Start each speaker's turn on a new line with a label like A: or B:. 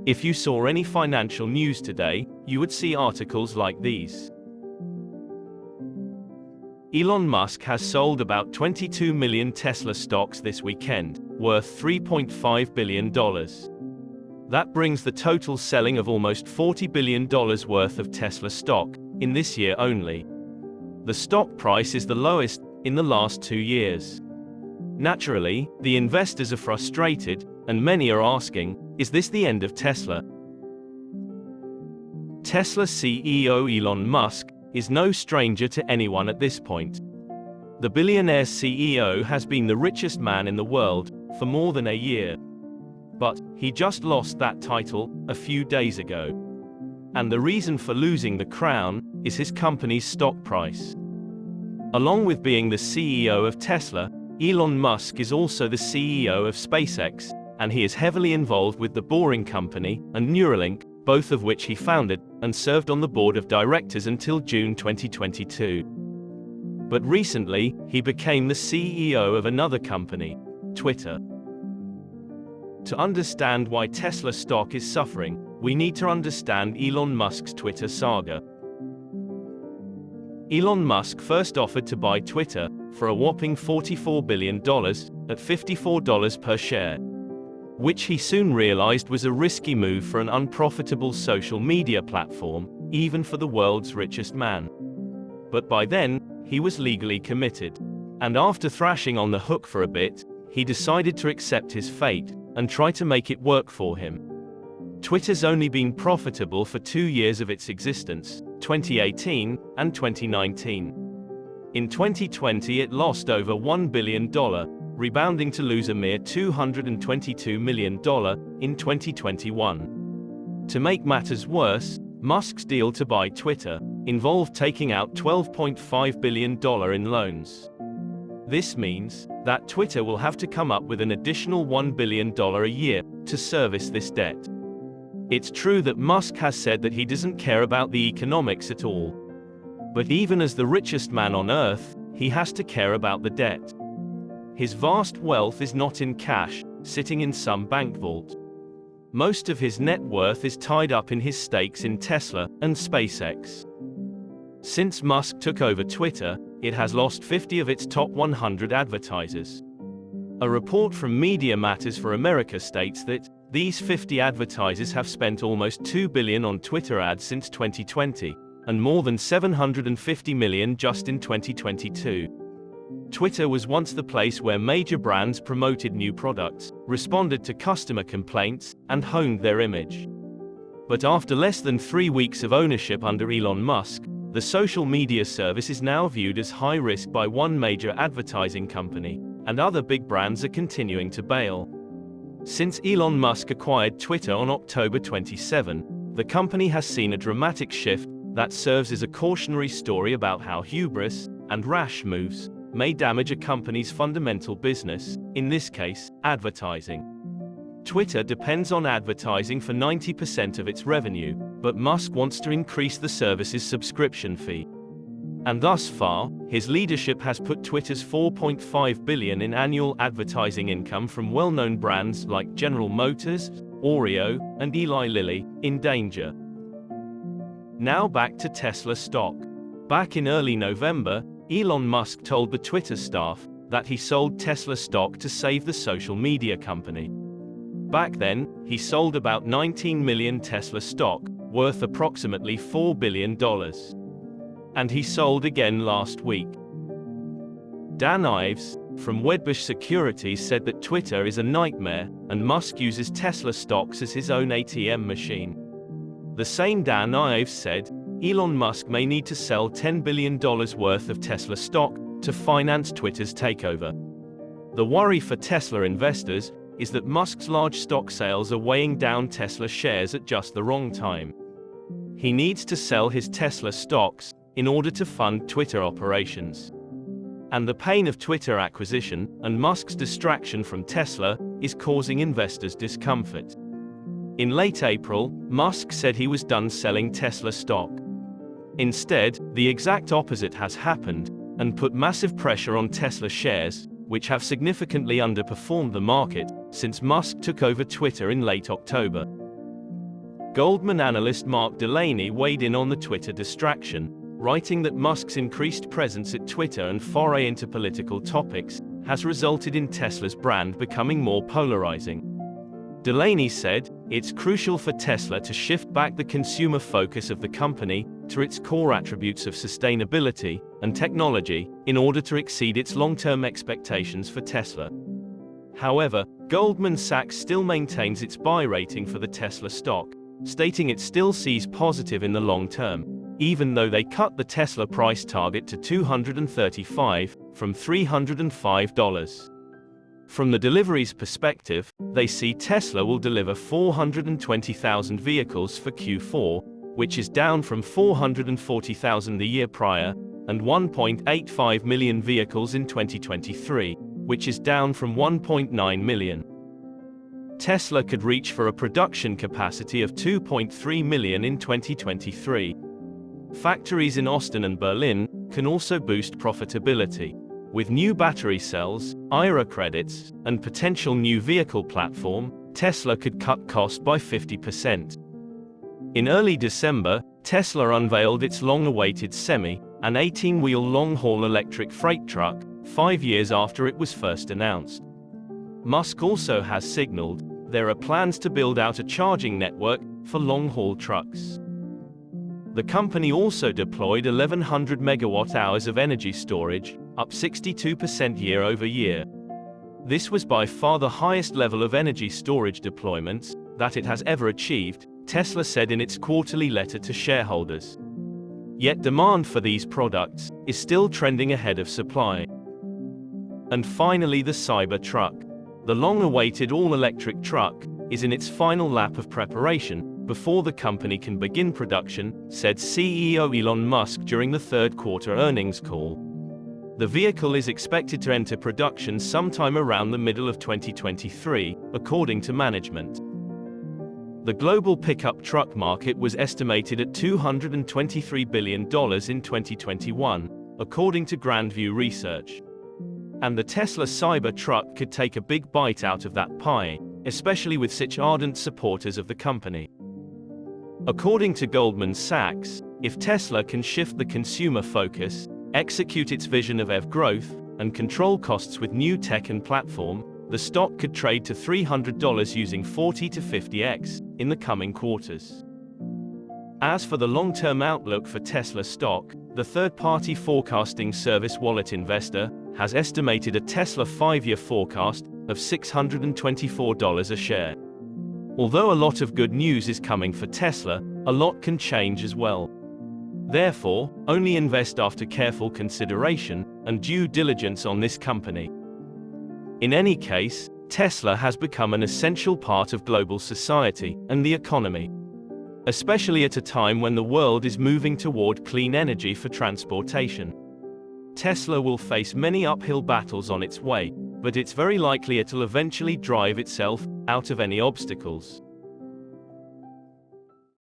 A: If you saw any financial news today, you would see articles like these. Elon Musk has sold about 22 million Tesla stocks this weekend, worth $3.5 billion. That brings the total selling of almost $40 billion worth of Tesla stock, in this year only. The stock price is the lowest in the last 2 years. Naturally, the investors are frustrated, and many are asking, is this the end of Tesla? Tesla CEO Elon Musk is no stranger to anyone at this point. The billionaire CEO has been the richest man in the world for more than a year. But he just lost that title a few days ago. And the reason for losing the crown is his company's stock price. Along with being the CEO of Tesla, Elon Musk is also the CEO of SpaceX, and he is heavily involved with the Boring Company and Neuralink, both of which he founded and served on the board of directors until June 2022. But recently, he became the CEO of another company, Twitter. To understand why Tesla stock is suffering, we need to understand Elon Musk's Twitter saga. Elon Musk first offered to buy Twitter for a whopping $44 billion at $54 per share, which he soon realized was a risky move for an unprofitable social media platform, even for the world's richest man. But by then, he was legally committed. And after thrashing on the hook for a bit, he decided to accept his fate and try to make it work for him. Twitter's only been profitable for 2 years of its existence, 2018 and 2019. In 2020 it lost over $1 billion, rebounding to lose a mere $222 million in 2021. To make matters worse, Musk's deal to buy Twitter involved taking out $12.5 billion in loans. This means that Twitter will have to come up with an additional $1 billion a year to service this debt. It's true that Musk has said that he doesn't care about the economics at all. But even as the richest man on Earth, he has to care about the debt. His vast wealth is not in cash, sitting in some bank vault. Most of his net worth is tied up in his stakes in Tesla and SpaceX. Since Musk took over Twitter, it has lost 50 of its top 100 advertisers. A report from Media Matters for America states that these 50 advertisers have spent almost $2 billion on Twitter ads since 2020, and more than $750 million just in 2022. Twitter was once the place where major brands promoted new products, responded to customer complaints, and honed their image. But after less than 3 weeks of ownership under Elon Musk, the social media service is now viewed as high risk by one major advertising company, and other big brands are continuing to bail. Since Elon Musk acquired Twitter on October 27, the company has seen a dramatic shift that serves as a cautionary story about how hubris and rash moves may damage a company's fundamental business, in this case, advertising. Twitter depends on advertising for 90% of its revenue, but Musk wants to increase the service's subscription fee. And thus far, his leadership has put Twitter's $4.5 billion in annual advertising income from well-known brands like General Motors, Oreo, and Eli Lilly in danger. Now back to Tesla stock. Back in early November, Elon Musk told the Twitter staff that he sold Tesla stock to save the social media company. Back then, he sold about 19 million Tesla stock, worth approximately $4 billion. And he sold again last week. Dan Ives, from Wedbush Securities, said that Twitter is a nightmare, and Musk uses Tesla stocks as his own ATM machine. The same Dan Ives said, Elon Musk may need to sell $10 billion worth of Tesla stock to finance Twitter's takeover. The worry for Tesla investors is that Musk's large stock sales are weighing down Tesla shares at just the wrong time. He needs to sell his Tesla stocks in order to fund Twitter operations. And the pain of Twitter acquisition and Musk's distraction from Tesla is causing investors discomfort. In late April, Musk said he was done selling Tesla stock. Instead, the exact opposite has happened, and put massive pressure on Tesla shares, which have significantly underperformed the market since Musk took over Twitter in late October. Goldman analyst Mark Delaney weighed in on the Twitter distraction, writing that Musk's increased presence at Twitter and foray into political topics has resulted in Tesla's brand becoming more polarizing. Delaney said, "It's crucial for Tesla to shift back the consumer focus of the company to its core attributes of sustainability and technology in order to exceed its long-term expectations for Tesla." However, Goldman Sachs still maintains its buy rating for the Tesla stock, stating it still sees positive in the long term, even though they cut the Tesla price target to $235 from $305. From the deliveries perspective, they see Tesla will deliver 420,000 vehicles for Q4, which is down from 440,000 the year prior, and 1.85 million vehicles in 2023, which is down from 1.9 million. Tesla could reach for a production capacity of 2.3 million in 2023. Factories in Austin and Berlin can also boost profitability. With new battery cells, IRA credits, and potential new vehicle platform, Tesla could cut costs by 50%. In early December, Tesla unveiled its long-awaited Semi, an 18-wheel long-haul electric freight truck, 5 years after it was first announced. Musk also has signaled there are plans to build out a charging network for long-haul trucks. The company also deployed 1,100 megawatt-hours of energy storage, up 62% year-over-year. This was by far the highest level of energy storage deployments that it has ever achieved, Tesla said in its quarterly letter to shareholders. Yet demand for these products is still trending ahead of supply. And finally, the Cybertruck. The long-awaited all-electric truck is in its final lap of preparation before the company can begin production, said CEO Elon Musk during the third quarter earnings call. The vehicle is expected to enter production sometime around the middle of 2023, according to management. The global pickup truck market was estimated at $223 billion in 2021, according to Grandview Research. And the Tesla Cybertruck could take a big bite out of that pie, especially with such ardent supporters of the company. According to Goldman Sachs, if Tesla can shift the consumer focus, execute its vision of EV growth, and control costs with new tech and platform, the stock could trade to $300 using 40 to 50x in the coming quarters. As for the long-term outlook for Tesla stock, the third-party forecasting service Wallet Investor has estimated a Tesla 5-year forecast of $624 a share. Although a lot of good news is coming for Tesla, a lot can change as well. Therefore, only invest after careful consideration and due diligence on this company. In any case, Tesla has become an essential part of global society and the economy, especially at a time when the world is moving toward clean energy for transportation. Tesla will face many uphill battles on its way, but it's very likely it'll eventually drive itself out of any obstacles.